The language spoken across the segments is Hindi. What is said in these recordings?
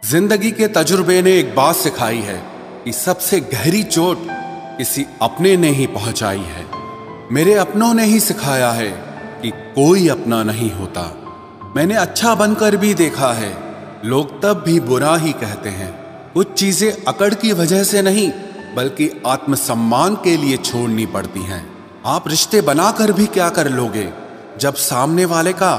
जिंदगी के तजुर्बे ने एक बात सिखाई है कि सबसे गहरी चोट किसी अपने ने ही पहुंचाई है। मेरे अपनों ने ही सिखाया है कि कोई अपना नहीं होता। मैंने अच्छा बनकर भी देखा है, लोग तब भी बुरा ही कहते हैं। कुछ चीजें अकड़ की वजह से नहीं बल्कि आत्मसम्मान के लिए छोड़नी पड़ती हैं। आप रिश्ते बनाकर भी क्या कर लोगे जब सामने वाले का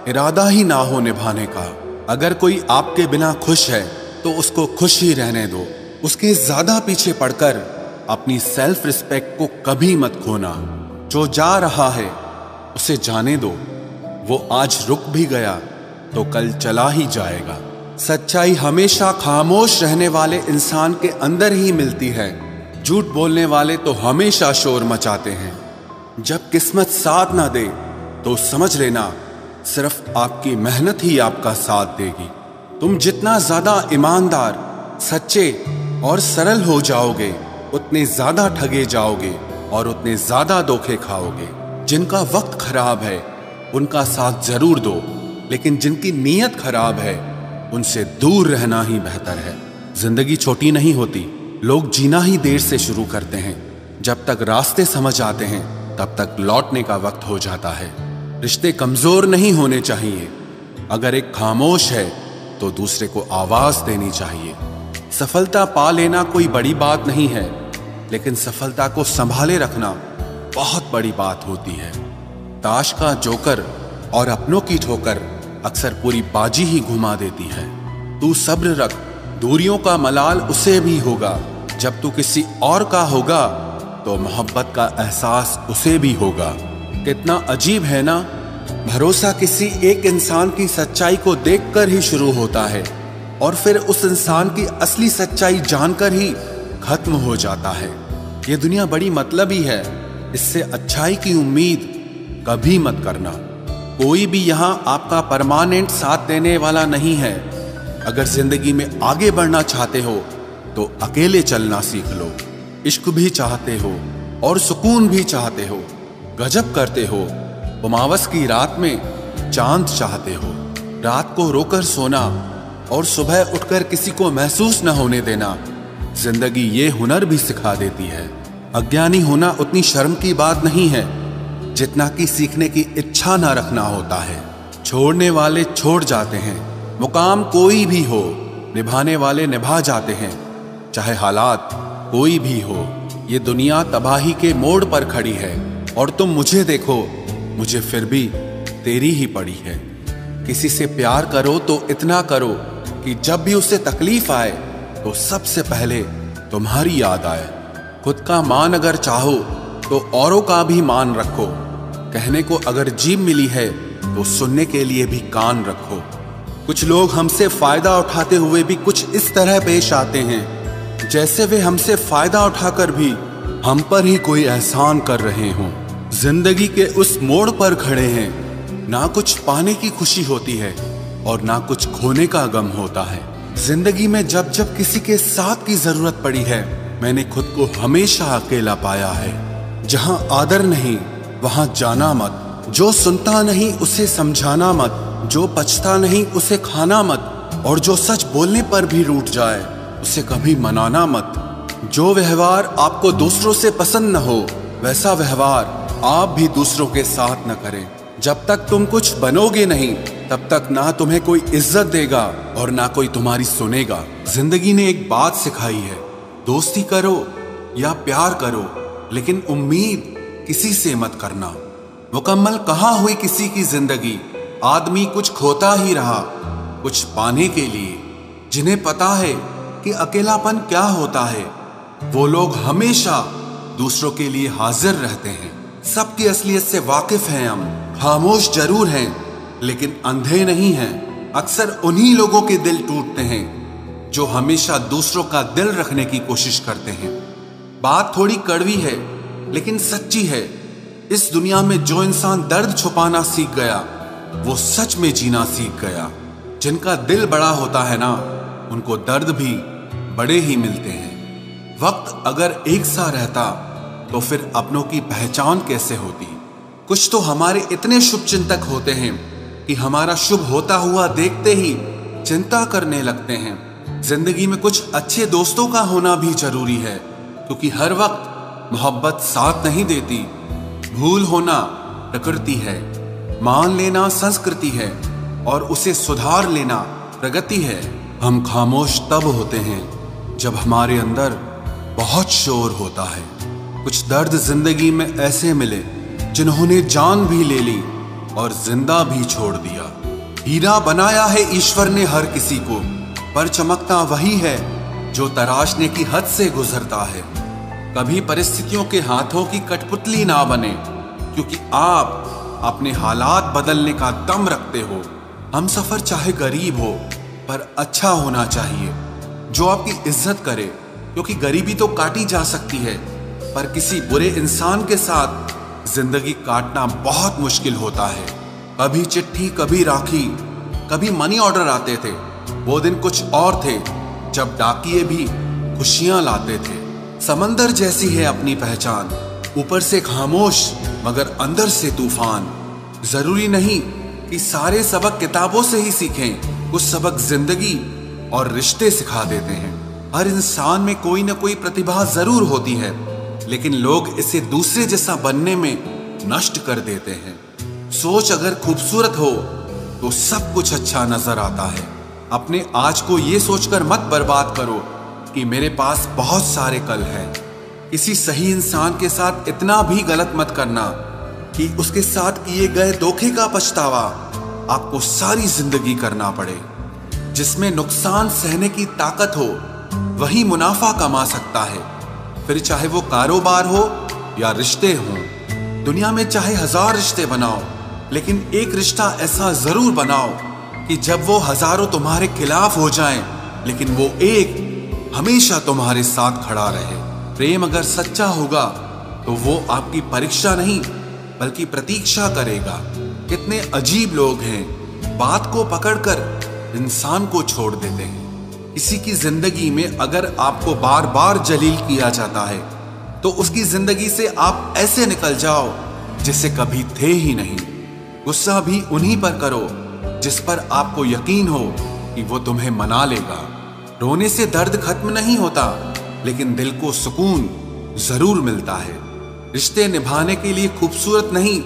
इरादा ही ना हो निभाने का। अगर कोई आपके बिना खुश है तो उसको खुश ही रहने दो। उसके ज्यादा पीछे पड़कर अपनी सेल्फ रिस्पेक्ट को कभी मत खोना। जो जा रहा है उसे जाने दो, वो आज रुक भी गया तो कल चला ही जाएगा। सच्चाई हमेशा खामोश रहने वाले इंसान के अंदर ही मिलती है। झूठ बोलने वाले तो हमेशा शोर मचाते हैं। जब किस्मत साथ ना दे तो समझ लेना सिर्फ आपकी मेहनत ही आपका साथ देगी। तुम जितना ज्यादा ईमानदार, सच्चे और सरल हो जाओगे उतने ज्यादा ठगे जाओगे और उतने ज्यादा धोखे खाओगे। जिनका वक्त खराब है उनका साथ जरूर दो, लेकिन जिनकी नीयत खराब है उनसे दूर रहना ही बेहतर है। जिंदगी छोटी नहीं होती, लोग जीना ही देर से शुरू करते हैं। जब तक रास्ते समझ आते हैं तब तक लौटने का वक्त हो जाता है। रिश्ते कमजोर नहीं होने चाहिए। अगर एक खामोश है तो दूसरे को आवाज देनी चाहिए। सफलता पा लेना कोई बड़ी बात नहीं है, लेकिन सफलता को संभाले रखना बहुत बड़ी बात होती है। ताश का जोकर और अपनों की ठोकर अक्सर पूरी बाजी ही घुमा देती है। तू सब्र रख, दूरियों का मलाल उसे भी होगा। जब तू किसी और का होगा तो मोहब्बत का एहसास उसे भी होगा। कितना अजीब है ना, भरोसा किसी एक इंसान की सच्चाई को देखकर ही शुरू होता है और फिर उस इंसान की असली सच्चाई जानकर ही खत्म हो जाता है। ये दुनिया बड़ी मतलबी है, इससे अच्छाई की उम्मीद कभी मत करना। कोई भी यहाँ आपका परमानेंट साथ देने वाला नहीं है। अगर जिंदगी में आगे बढ़ना चाहते हो तो अकेले चलना सीख लो। इश्क भी चाहते हो और सुकून भी चाहते हो, गजब करते हो। उमावस की रात में चांद चाहते हो। रात को रोकर सोना और सुबह उठकर किसी को महसूस न होने देना, जिंदगी ये हुनर भी सिखा देती है। अज्ञानी होना उतनी शर्म की बात नहीं है जितना कि सीखने की इच्छा न रखना होता है। छोड़ने वाले छोड़ जाते हैं, मुकाम कोई भी हो, निभाने वाले निभा जाते हैं। चाहे हालात कोई भी हो, ये दुनिया तबाही के मोड़ पर खड़ी है और तुम मुझे देखो, मुझे फिर भी तेरी ही पड़ी है। किसी से प्यार करो तो इतना करो कि जब भी उसे तकलीफ आए तो सबसे पहले तुम्हारी याद आए। खुद का मान अगर चाहो तो औरों का भी मान रखो। कहने को अगर जीभ मिली है तो सुनने के लिए भी कान रखो। कुछ लोग हमसे फायदा उठाते हुए भी कुछ इस तरह पेश आते हैं जैसे वे हमसे फायदा उठाकर भी हम पर ही कोई एहसान कर रहे हों। जिंदगी के उस मोड़ पर खड़े हैं, ना कुछ पाने की खुशी होती है और ना कुछ खोने का गम होता है। जिंदगी में जब जब किसी के साथ की जरूरत पड़ी है, मैंने खुद को हमेशा अकेला पाया है। जहां आदर नहीं वहां जाना मत, जो सुनता नहीं उसे समझाना मत, जो पछता नहीं उसे खाना मत, और जो सच बोलने पर भी रूठ जाए उसे कभी मनाना मत। जो व्यवहार आपको दूसरों से पसंद न हो वैसा व्यवहार आप भी दूसरों के साथ न करें। जब तक तुम कुछ बनोगे नहीं तब तक ना तुम्हें कोई इज्जत देगा और ना कोई तुम्हारी सुनेगा। जिंदगी ने एक बात सिखाई है, दोस्ती करो या प्यार करो, लेकिन उम्मीद किसी से मत करना। मुकम्मल कहाँ हुई किसी की जिंदगी, आदमी कुछ खोता ही रहा कुछ पाने के लिए। जिन्हें पता है कि अकेलापन क्या होता है, वो लोग हमेशा दूसरों के लिए हाजिर रहते हैं। सबकी असलियत से वाकिफ हैं हम, खामोश जरूर हैं लेकिन अंधे नहीं हैं। अक्सर उन्हीं लोगों के दिल टूटते हैं जो हमेशा दूसरों का दिल रखने की कोशिश करते हैं। बात थोड़ी कड़वी है लेकिन सच्ची है। इस दुनिया में जो इंसान दर्द छुपाना सीख गया वो सच में जीना सीख गया। जिनका दिल बड़ा होता है ना, उनको दर्द भी बड़े ही मिलते हैं। वक्त अगर एक सा रहता तो फिर अपनों की पहचान कैसे होती। कुछ तो हमारे इतने शुभ चिंतक होते हैं कि हमारा शुभ होता हुआ देखते ही चिंता करने लगते हैं। जिंदगी में कुछ अच्छे दोस्तों का होना भी जरूरी है, क्योंकि हर वक्त मोहब्बत साथ नहीं देती। भूल होना प्रकृति है, मान लेना संस्कृति है और उसे सुधार लेना प्रगति है। हम खामोश तब होते हैं जब हमारे अंदर बहुत शोर होता है। कुछ दर्द जिंदगी में ऐसे मिले जिन्होंने जान भी ले ली और जिंदा भी छोड़ दिया। हीरा बनाया है ईश्वर ने हर किसी को, पर चमकता वही है जो तराशने की हद से गुजरता है। कभी परिस्थितियों के हाथों की कठपुतली ना बने, क्योंकि आप अपने हालात बदलने का दम रखते हो। हम सफर चाहे गरीब हो पर अच्छा होना चाहिए, जो आपकी इज्जत करे, क्योंकि गरीबी तो काटी जा सकती है, पर किसी बुरे इंसान के साथ जिंदगी काटना बहुत मुश्किल होता है। कभी चिट्ठी, कभी राखी, कभी मनी ऑर्डर आते थे। वो दिन कुछ और थे जब डाकिये भी खुशियां लाते थे। समंदर जैसी है अपनी पहचान, ऊपर से खामोश मगर अंदर से तूफान। जरूरी नहीं कि सारे सबक किताबों से ही सीखें, कुछ सबक जिंदगी और रिश्ते सिखा देते हैं। हर इंसान में कोई ना कोई प्रतिभा जरूर होती है, लेकिन लोग इसे दूसरे जैसा बनने में नष्ट कर देते हैं। सोच अगर खूबसूरत हो तो सब कुछ अच्छा नजर आता है। अपने आज को ये सोचकर मत बर्बाद करो कि मेरे पास बहुत सारे कल हैं। किसी सही इंसान के साथ इतना भी गलत मत करना कि उसके साथ किए गए धोखे का पछतावा आपको सारी जिंदगी करना पड़े। जिसमें नुकसान सहने की ताकत हो वही मुनाफा कमा सकता है, फिर चाहे वो कारोबार हो या रिश्ते हों। दुनिया में चाहे 1000 रिश्ते बनाओ, लेकिन एक रिश्ता ऐसा जरूर बनाओ कि जब वो हजारों तुम्हारे खिलाफ हो जाएं, लेकिन वो एक हमेशा तुम्हारे साथ खड़ा रहे। प्रेम अगर सच्चा होगा तो वो आपकी परीक्षा नहीं बल्कि प्रतीक्षा करेगा। कितने अजीब लोग हैं, बात को पकड़कर इंसान को छोड़ देते हैं। किसी की जिंदगी में अगर आपको बार बार जलील किया जाता है तो उसकी जिंदगी से आप ऐसे निकल जाओ जिसे कभी थे ही नहीं। गुस्सा भी उन्हीं पर करो जिस पर आपको यकीन हो कि वो तुम्हें मना लेगा। रोने से दर्द खत्म नहीं होता, लेकिन दिल को सुकून जरूर मिलता है। रिश्ते निभाने के लिए खूबसूरत नहीं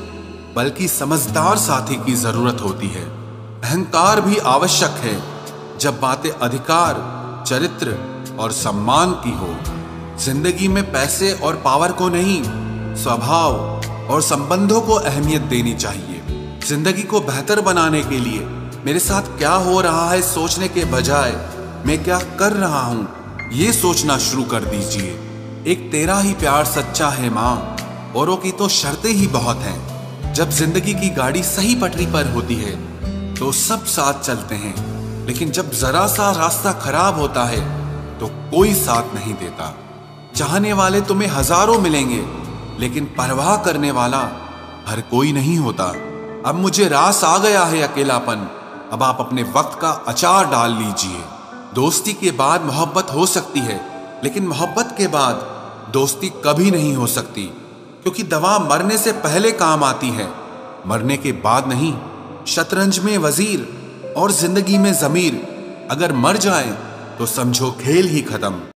बल्कि समझदार साथी की जरूरत होती है। अहंकार भी आवश्यक है जब बातें अधिकार, चरित्र और सम्मान की हो। जिंदगी में पैसे और पावर को नहीं, स्वभाव और संबंधों को अहमियत देनी चाहिए। जिंदगी को बेहतर बनाने के लिए मेरे साथ क्या हो रहा है सोचने के बजाय मैं क्या कर रहा हूं ये सोचना शुरू कर दीजिए। एक तेरा ही प्यार सच्चा है माँ, औरों की तो शर्तें ही बहुत हैं। जब जिंदगी की गाड़ी सही पटरी पर होती है तो सब साथ चलते हैं, लेकिन जब जरा सा रास्ता खराब होता है तो कोई साथ नहीं देता। चाहने वाले तुम्हें हजारों मिलेंगे, लेकिन परवाह करने वाला हर कोई नहीं होता। अब मुझे रास आ गया है अकेलापन, अब आप अपने वक्त का अचार डाल लीजिए। दोस्ती के बाद मोहब्बत हो सकती है, लेकिन मोहब्बत के बाद दोस्ती कभी नहीं हो सकती, क्योंकि दवा मरने से पहले काम आती है, मरने के बाद नहीं। शतरंज में वजीर और जिंदगी में जमीर अगर मर जाए तो समझो खेल ही खत्म।